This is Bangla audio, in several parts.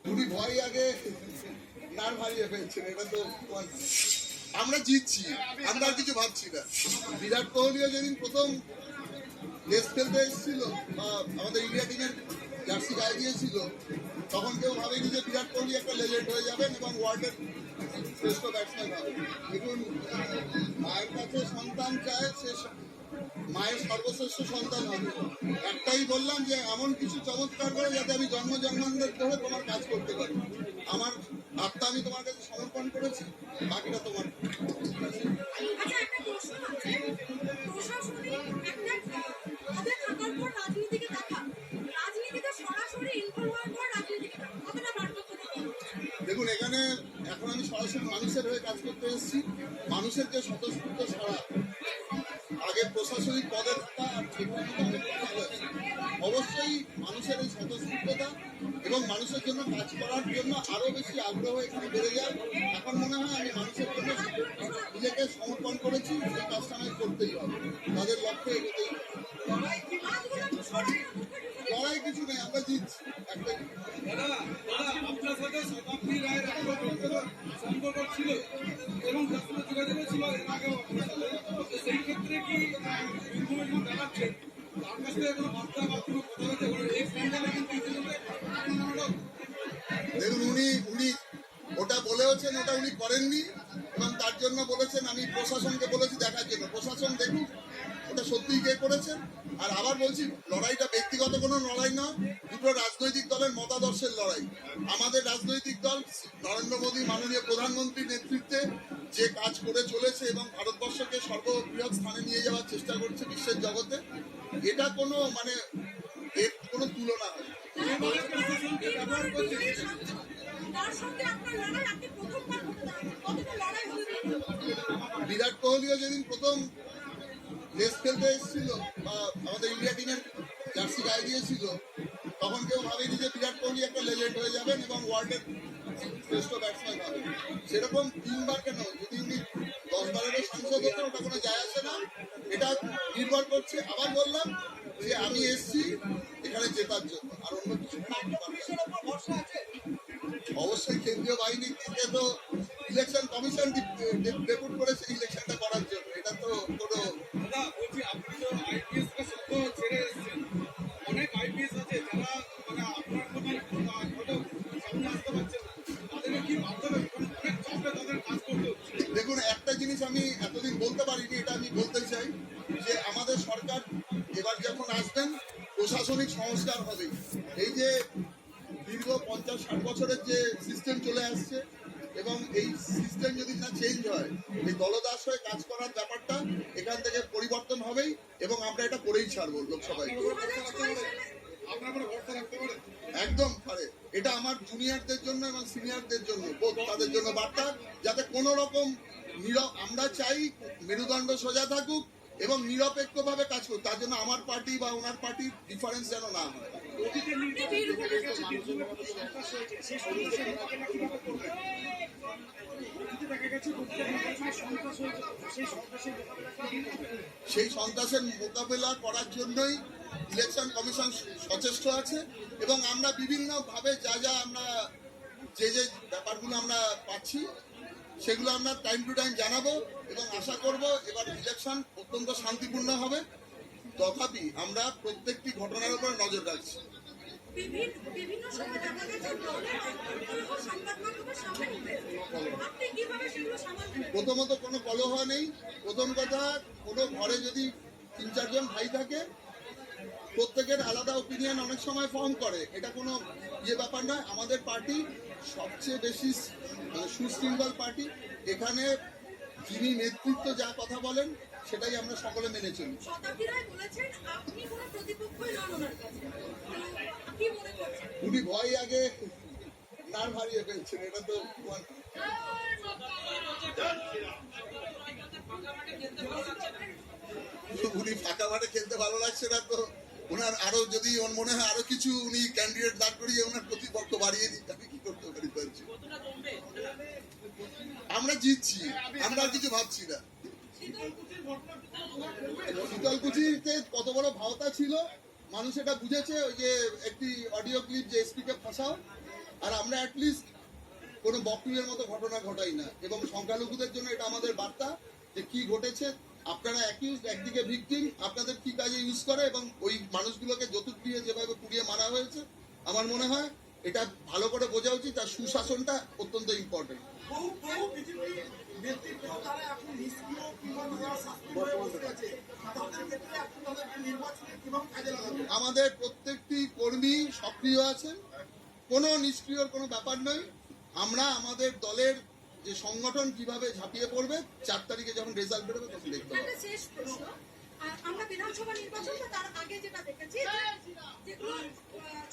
দুটি ভয় আগে নার্ভ হারিয়ে ফেলছেন, এটা তো আমরা জিতছি, আমরা আর কিছু ভাবছি না। বিরাট কোহলিও যেদিন প্রথম টেস্ট খেলতে এসেছিল বা আমাদের ইন্ডিয়া টিমের জার্সি গায়ে দিয়েছিল, তখন কেউ ভাবেনি যে বিরাট কোহলি একটা লেজেন্ড হয়ে যাবেন এবং ওয়ার্ল্ডের শ্রেষ্ঠ ব্যাটসম্যান হবে। দেখুন, মায়ের কাছে সন্তান চায়, সে মায়ের সর্বশ্রেষ্ঠ সন্তান হবে। একটাই বললাম যে এমন কিছু চমৎকার করে যাতে আমি জন্মান্তর ধরে তোমার কাজ করতে পারি। আমার আত্মা আমি তোমার কাছে সমর্পণ করেছি, বাকিটা তোমার। দেখুন, এখানে এখন আমি সরাসরি মানুষের হয়ে কাজ করতে এসেছি। মানুষের যে স্বতঃস্ফূর্ত সাড়া, আগে প্রশাসনিক পদে থাকা আর অবশ্যই মানুষের এই স্বতঃস্ফূর্ততা এবং মানুষের জন্য কাজ করার জন্য আরো বেশি আগ্রহ এখানে বেড়ে যায়। এখন মনে হয় আমি মানুষের জন্য নিজেকে সমর্পণ করেছি, সেই কাজটা আমি করতেই হবে, তাদের লক্ষ্যে এগোতেই হবে। লড়াই কিছু নেই, আমরা জিতছি। আপনার সাথে শতাব্দী রায়ের সম্পর্ক ছিল এবং যোগাযোগ ছিল এর আগেও সেই ক্ষেত্রে কি দাঁড়াচ্ছেন তার কাছ থেকে কোনো বার্তা বা কোনো কথা হচ্ছে? এই স্ক্যান্ডালে কিন্তু দেখুন, উনি ওটা বলেওছেন, ওটা উনি করেননি এবং তার জন্য বলেছেন, আমি প্রশাসনকে বলেছি দেখার জন্য, প্রশাসন দেখুক ওটা সত্যিই কে করেছেন। আর আবার বলছি, লড়াইটা ব্যক্তিগত কোনো লড়াই নয়, দুটো রাজনৈতিক দলের মতাদর্শের লড়াই। আমাদের রাজনৈতিক দল নরেন্দ্র মোদী মাননীয় প্রধানমন্ত্রীর নেতৃত্বে যে কাজ করে চলেছে এবং ভারতবর্ষকে সর্ববৃহৎ স্থানে নিয়ে যাওয়ার চেষ্টা করছে বিশ্বের জগতে, এটা কোনো মানে এর কোনো তুলনা হয়। বিরাট কোহলিও যেদিন প্রথম টেস্ট খেলতে এসেছিল বা আমাদের ইন্ডিয়া টিমের জার্সি গায়ে দিয়েছিল, তখন কেউ ভাবেনি যে বিরাট কোহলি একটা লেজেন্ড হয়ে যাবেন এবং ওয়ার্ল্ডের শ্রেষ্ঠ ব্যাটসম্যান হবে। সেরকম তিনবার কেন, যদি উনি 10 বারেরও সাংসদ হতেন, ওটা কোনো যায় আসে না। এটা নির্ভর করছে, আবার বললাম যে আমি এসছি এখানে জেতার জন্য, আর অন্য কিছু অবশ্যই কেন্দ্রীয় বাহিনী থেকে তো ইলেকশন কমিশন ডেপুট করেছে ইলেকশনটা করার জন্য। এটা তো কোনো বলছি, আপনি তো আইপিএস কে সদ্য ছেড়ে এসেছেন, অনেক আইপিএস আছে যারা মানে আপনার মতো সামনে আসতে পারছে না, তাদেরকে কি মাধ্যমে অনেক চাপে তাদের কাজ করতে হচ্ছে? দেখুন, একটা জিনিস আমি এতদিন বলতে পারিনি, এটা আমি বলতে চাই যে আমাদের সরকার এবার যখন আসবেন, প্রশাসনিক সংস্কার হবে। এই যে দীর্ঘ 50-60 বছরের যে সিস্টেম চলে আসছে, এবং এই সিস্টেম যদি না চেঞ্জ হয়, এই দলদাস হয়ে কাজ করার ব্যাপারটা এখান থেকে পরিবর্তন হবেই এবং আমরা এটা করেই ছাড়বো লোকসভায়। একদম পারে, এটা আমার জুনিয়রদের জন্য এবং সিনিয়রদের জন্য, তাদের জন্য বার্তা, যাতে কোনো রকম আমরা চাই মেরুদণ্ড সোজা থাকুক এবং নিরপেক্ষভাবে কাজ করুক। তার জন্য আমার পার্টি বা ওনার পার্টির ডিফারেন্স যেন না হয়। সেই সন্ত্রাসের মোকাবেলা করার জন্যই ইলেকশন কমিশন সচেষ্ট আছে এবং আমরা বিভিন্নভাবে যা আমরা যে ব্যাপারগুলো আমরা পাচ্ছি সেগুলো আমরা টাইম টু টাইম জানাবো এবং আশা করব এবার ইলেকশন অত্যন্ত শান্তিপূর্ণ হবে। তথাপি আমরা প্রত্যেকটি ঘটনার উপর নজর রাখছি। প্রথমত কোনো কলহ নেই। প্রথম কথা, কোনো ঘরে যদি 3-4 জন ভাই থাকে, প্রত্যেকের আলাদা ওপিনিয়ন অনেক সময় ফর্ম করে, এটা কোনো ব্যাপার নয়। আমাদের পার্টি সবচেয়ে বেশি সুশৃঙ্খল পার্টি। এখানে যিনি নেতৃত্ব যা কথা বলেন সেটাই আমরা সকলে মেনে চলি। উনি ভয় আগে নার্ভ হারিয়ে ফেলছেন, এটা তো উনি ফাঁকা মাঠে খেলতে ভালো লাগছে না তো ওনার আরো যদি মনে হয় আরো কিছু উনি ক্যান্ডিডেট দাঁড় করিয়ে ওনার প্রতিপক্ষ বাড়িয়ে দিতে আমি কি করতে পারি বলছি। আমরা জিতছি, আমরা কিছু ভাবছি না। শীতলকুচিতে কত বড় ভাওতা ছিল মানুষ এটা বুঝেছে। ওই যে একটি অডিও ক্লিপ যে এসপি কে ফাঁসাও, আর আমরা অ্যাটলিস্ট কোনো বকরির মতো ঘটনা ঘটাই না, এবং সংখ্যালঘুদের জন্য এটা আমাদের বার্তা যে কি ঘটেছে, আপনারা একদিকে ভিকটিম, আপনাদের কি কাজে ইউজ করে, এবং ওই মানুষগুলোকে যতুক দিয়ে যেভাবে পুড়িয়ে মারা হয়েছে, আমার মনে হয় এটা ভালো করে বোঝা উচিত। আর সুশাসনটা অত্যন্ত ইম্পর্টেন্ট। বহু বিজেপি নেতৃত্ব তারা এখন নিষ্ক্রিয় কিংবা যারা শাস্তি হয়ে বসে আছে, তাদের ক্ষেত্রে এখন তাদেরকে নির্বাচনে কিভাবে কাজে লাগাবে? আমাদের প্রত্যেকটি কর্মী সক্রিয় আছেন, কোনো নিষ্ক্রিয়র কোনো ব্যাপার নয়। আমরা আমাদের দলের যে সংগঠন কিভাবে ঝাঁপিয়ে পড়বে 4 তারিখে যখন রেজাল্ট বেরোবে তখন দেখতে হবে। একটা শেষ প্রশ্ন। আমরা বিধানসভা নির্বাচন বা তার আগে যেটা দেখেছি, যেগুলো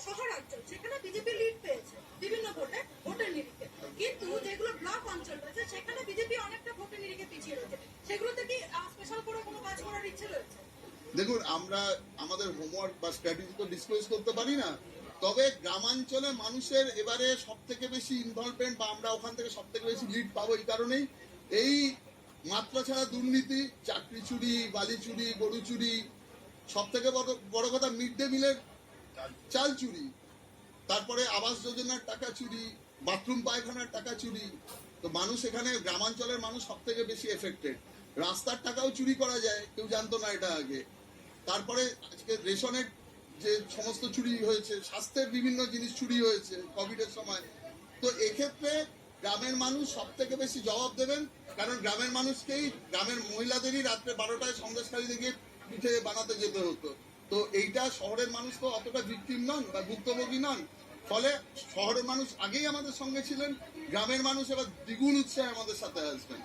শহরাঞ্চল সেখানে বিজেপি লিড পেয়েছে বিভিন্ন ভোটের নিরিখে, কিন্তু যেগুলো ব্লক অঞ্চল রয়েছে সেখানে বিজেপি অনেকটা ভোটের নিরিখে পিছিয়ে রয়েছে। সেগুলোতে কি স্পেশাল করে কোনো কাজ করার ইচ্ছে রয়েছে? দেখুন, আমরা আমাদের হোমওয়ার্ক বা স্ট্র্যাটেজি তো ডিসক্লোজ করতে পারি না, তবে গ্রামাঞ্চলে মানুষের এবারে সব থেকে বেশি ইনভলভমেন্ট, বা আমরা ওখান থেকে সব থেকে বেশি লিড পাবো এই কারণেই, এই মাত্রা ছাড়া দুর্নীতি, চাকরি চুরি, বালি চুরি, গরু চুরি, সব থেকে বড় কথা মিড ডে মিলের চাল চুরি, তারপরে আবাস যোজনার টাকা চুরি, বাথরুম পায়খানার টাকা চুরি। তো মানুষ এখানে, গ্রামাঞ্চলের মানুষ সব থেকে বেশি এফেক্টেড। রাস্তার টাকাও চুরি করা যায়, কেউ জানতো না এটা আগে। তারপরে আজকে রেশনের যে সমস্ত চুরি হয়েছে, স্বাস্থ্যের বিভিন্ন জিনিস চুরি হয়েছে কোভিডের সময়। তো এক্ষেত্রে গ্রামের মানুষ সব থেকে বেশি জবাব দেবেন, কারণ গ্রামের মানুষকেই, গ্রামের মহিলাদেরই রাত্রে 12টায় সন্দেশকারী থেকে পিঠে বানাতে যেতে হতো। তো এইটা শহরের মানুষ তো অতটা ভিকটিম নন বা ভুক্তভোগী নন, ফলে শহরের মানুষ আগেই আমাদের সঙ্গে ছিলেন, গ্রামের মানুষ এবার দ্বিগুণ উৎসাহে আমাদের সাথে আসবেন।